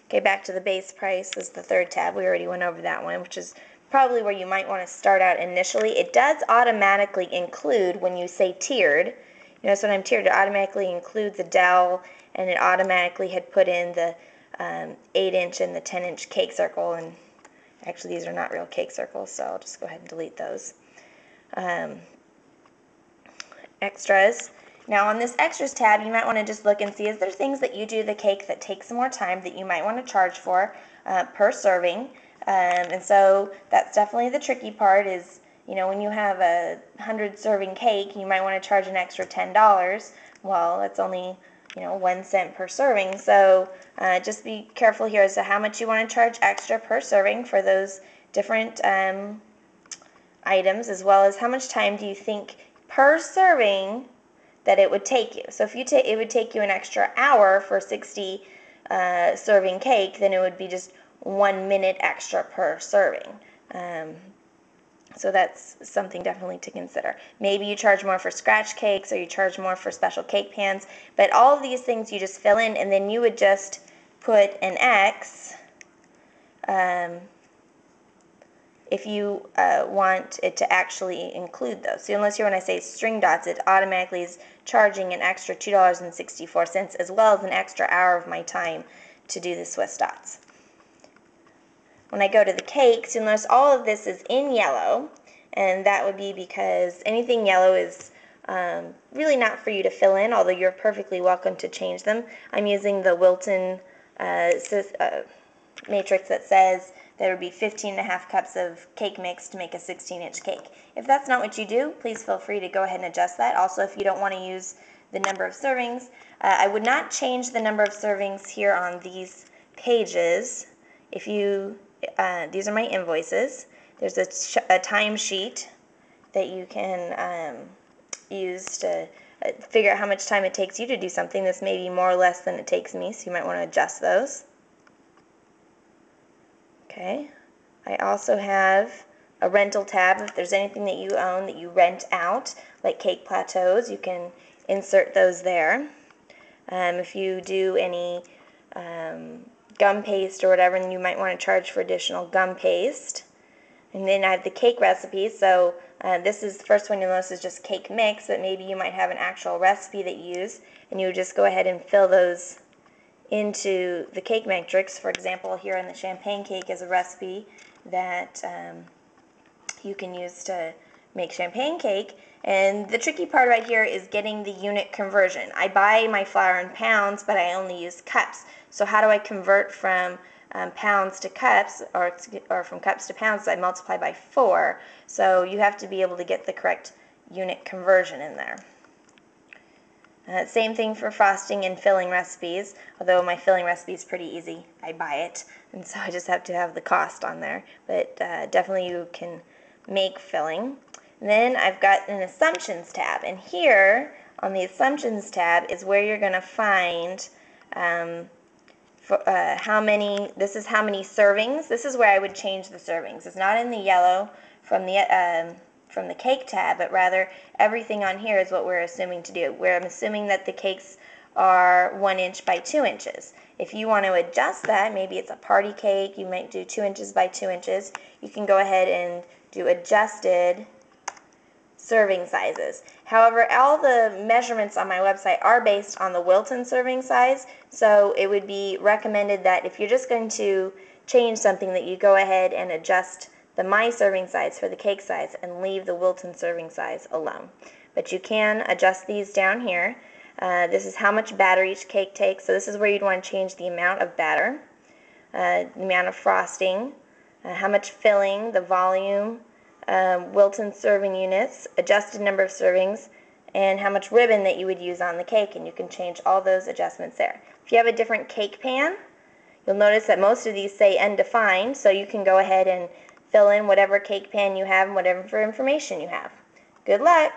Okay, back to the base price is the third tab. We already went over that one, which is probably where you might want to start out initially. It does automatically include, when you say tiered, you notice when I'm tiered, it automatically includes the dowel, and it automatically had put in the 8-inch and the 10-inch cake circle, and actually these are not real cake circles, so I'll just go ahead and delete those. Extras. Now on this extras tab, you might want to just look and see, is there things that you do the cake that take some more time that you might want to charge for per serving. And so that's definitely the tricky part is, you know, when you have a 100-serving cake, you might want to charge an extra $10. Well, that's only, you know, 1 cent per serving. So just be careful here as to how much you want to charge extra per serving for those different items, as well as how much time do you think per serving that it would take you. So if it would take you an extra hour for 60 serving cake, then it would be just 1 minute extra per serving. So that's something definitely to consider. Maybe you charge more for scratch cakes, or you charge more for special cake pans, but all of these things you just fill in, and then you would just put an X if you want it to actually include those. So you'll notice here when I say string dots, it automatically is charging an extra $2.64, as well as an extra hour of my time to do the Swiss dots. When I go to the cakes, you'll notice all of this is in yellow, and that would be because anything yellow is really not for you to fill in, although you're perfectly welcome to change them. I'm using the Wilton matrix that says there would be 15.5 cups of cake mix to make a 16-inch cake. If that's not what you do, please feel free to go ahead and adjust that. Also, if you don't want to use the number of servings, I would not change the number of servings here on these pages. If you, these are my invoices. There's a timesheet that you can use to figure out how much time it takes you to do something. This may be more or less than it takes me, so you might want to adjust those. Okay, I also have a rental tab. If there's anything that you own that you rent out, like cake plateaus, you can insert those there. If you do any gum paste or whatever, then you might want to charge for additional gum paste. And then I have the cake recipes. So this is the first one you'll notice is just cake mix, but maybe you might have an actual recipe that you use, and you would just go ahead and fill those into the cake matrix. For example, here in the champagne cake is a recipe that you can use to make champagne cake. And the tricky part right here is getting the unit conversion. I buy my flour in pounds, but I only use cups. So how do I convert from pounds to cups, or from cups to pounds? I multiply by 4. So you have to be able to get the correct unit conversion in there. Same thing for frosting and filling recipes, although my filling recipe is pretty easy. I buy it, and so I just have to have the cost on there. But definitely you can make filling. And then I've got an assumptions tab, and here on the assumptions tab is where you're going to find how many, this is how many servings. This is where I would change the servings. It's not in the yellow from the cake tab, but rather everything on here is what we're assuming to do. I'm assuming that the cakes are 1 inch by 2 inches. If you want to adjust that, maybe it's a party cake, you might do 2 inches by 2 inches. You can go ahead and do adjusted serving sizes. However, all the measurements on my website are based on the Wilton serving size, so it would be recommended that if you're just going to change something, that you go ahead and adjust the my serving size for the cake size and leave the Wilton serving size alone. But you can adjust these down here. This is how much batter each cake takes, so this is where you'd want to change the amount of batter, the amount of frosting, how much filling, the volume, Wilton serving units, adjusted number of servings, and how much ribbon that you would use on the cake, and you can change all those adjustments there. If you have a different cake pan, you'll notice that most of these say undefined, so you can go ahead and fill in whatever cake pan you have and whatever information you have. Good luck!